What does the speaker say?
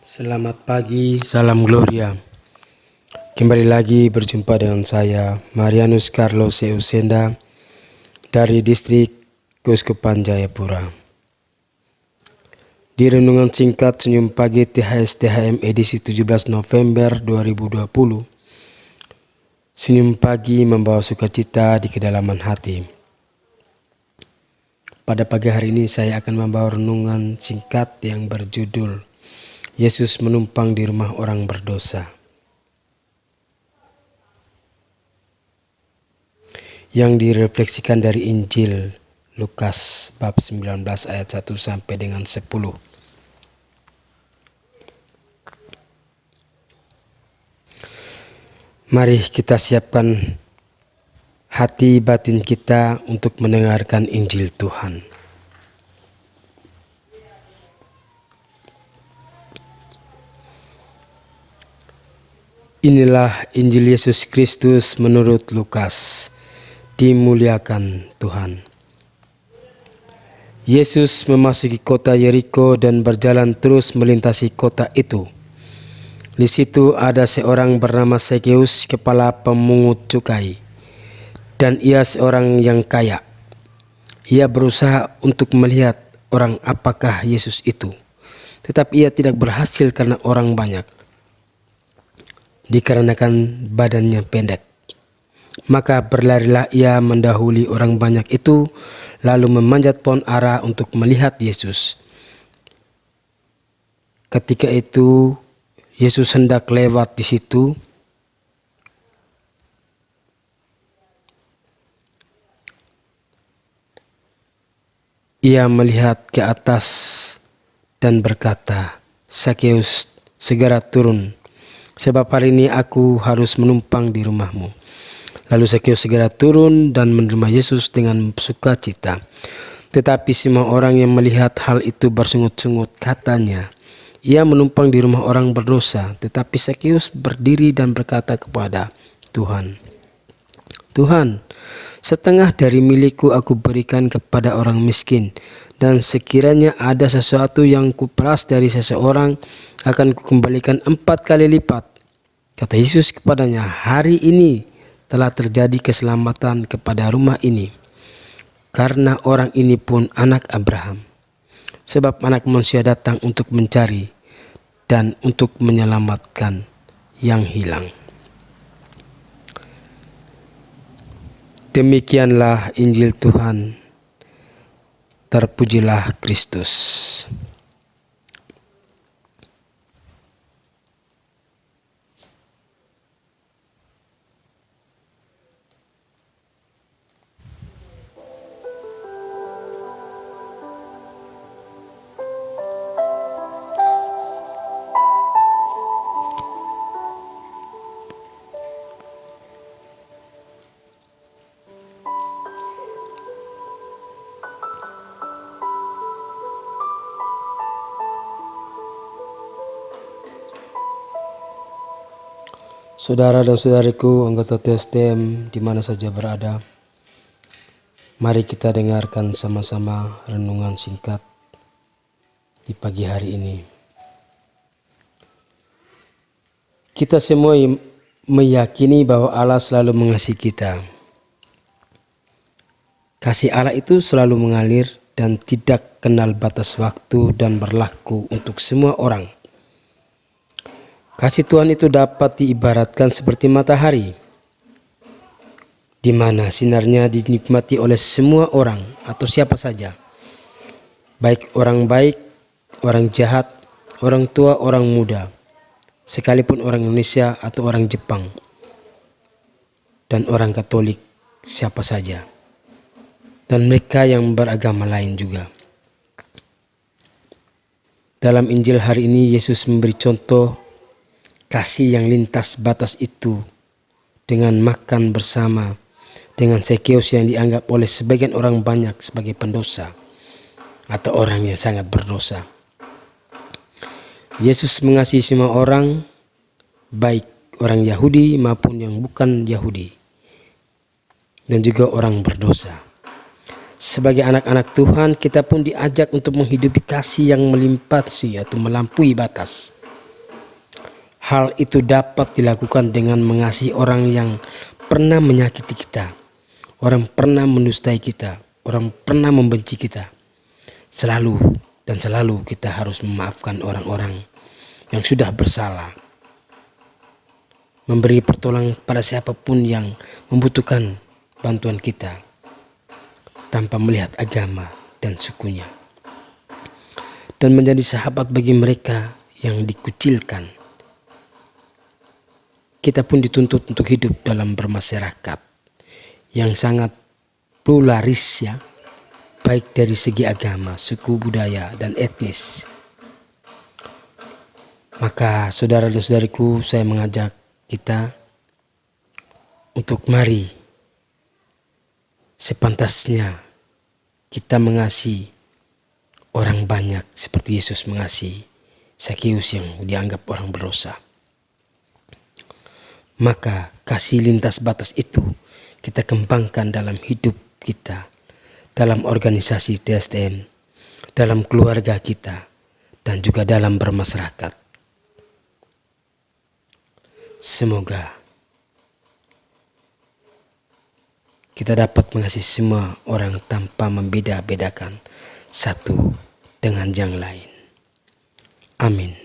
Selamat pagi, salam Gloria. Kembali lagi berjumpa dengan saya, Marianus Carlos Eusenda dari distrik Keuskupan Jayapura. Di renungan singkat Senyum Pagi THS THM edisi 17 November 2020, Senyum Pagi membawa sukacita di kedalaman hati. Pada pagi hari ini saya akan membawa renungan singkat yang berjudul Yesus menumpang di rumah orang berdosa, yang direfleksikan dari Injil Lukas bab 19 ayat 1 sampai dengan 10. Mari kita siapkan hati batin kita untuk mendengarkan Injil Tuhan. Inilah Injil Yesus Kristus menurut Lukas. Dimuliakan Tuhan. Yesus memasuki kota Yeriko dan berjalan terus melintasi kota itu. Di situ ada seorang bernama Sakeus, kepala pemungut cukai, dan ia seorang yang kaya. Ia berusaha untuk melihat orang apakah Yesus itu, tetapi ia tidak berhasil karena orang banyak, dikarenakan badannya pendek. Maka berlarilah ia mendahului orang banyak itu, lalu memanjat pohon ara untuk melihat Yesus. Ketika itu Yesus hendak lewat di situ. Ia melihat ke atas dan berkata, "Sakeus, segera turun, sebab hari ini aku harus menumpang di rumahmu." Lalu Sakeus segera turun dan menerima Yesus dengan sukacita. Tetapi semua orang yang melihat hal itu bersungut-sungut, katanya, "Ia menumpang di rumah orang berdosa." Tetapi Sakeus berdiri dan berkata kepada Tuhan, "Tuhan, setengah dari milikku aku berikan kepada orang miskin, dan sekiranya ada sesuatu yang kuperas dari seseorang, akan kukembalikan 4 kali lipat." Kata Yesus kepadanya, "Hari ini telah terjadi keselamatan kepada rumah ini, karena orang ini pun anak Abraham. Sebab Anak Manusia datang untuk mencari dan untuk menyelamatkan yang hilang." Demikianlah Injil Tuhan. Terpujilah Kristus. Saudara dan saudariku, anggota TSTM di mana saja berada, mari kita dengarkan sama-sama renungan singkat di pagi hari ini. Kita semua meyakini bahwa Allah selalu mengasihi kita. Kasih Allah itu selalu mengalir dan tidak kenal batas waktu dan berlaku untuk semua orang. Kasih Tuhan itu dapat diibaratkan seperti matahari, di mana sinarnya dinikmati oleh semua orang atau siapa saja, baik orang baik, orang jahat, orang tua, orang muda, sekalipun orang Indonesia atau orang Jepang, dan orang Katolik, siapa saja, dan mereka yang beragama lain juga. Dalam Injil hari ini Yesus memberi contoh kasih yang lintas batas itu dengan makan bersama dengan Sakeus yang dianggap oleh sebagian orang banyak sebagai pendosa atau orang yang sangat berdosa. Yesus mengasihi semua orang, baik orang Yahudi maupun yang bukan Yahudi, dan juga orang berdosa. Sebagai anak-anak Tuhan, kita pun diajak untuk menghidupi kasih yang melimpati atau melampaui batas. Hal itu dapat dilakukan dengan mengasihi orang yang pernah menyakiti kita, orang pernah mendustai kita, orang pernah membenci kita. Selalu dan selalu kita harus memaafkan orang-orang yang sudah bersalah. Memberi pertolongan pada siapapun yang membutuhkan bantuan kita tanpa melihat agama dan sukunya. Dan menjadi sahabat bagi mereka yang dikucilkan. Kita pun dituntut untuk hidup dalam bermasyarakat yang sangat pluralis ya, baik dari segi agama, suku, budaya, dan etnis. Maka saudara dan saudariku, saya mengajak kita untuk mari sepantasnya kita mengasihi orang banyak seperti Yesus mengasihi Zakeus yang dianggap orang berdosa. Maka kasih lintas batas itu kita kembangkan dalam hidup kita, dalam organisasi TSTM, dalam keluarga kita, dan juga dalam bermasyarakat. Semoga kita dapat mengasihi semua orang tanpa membeda-bedakan satu dengan yang lain. Amin.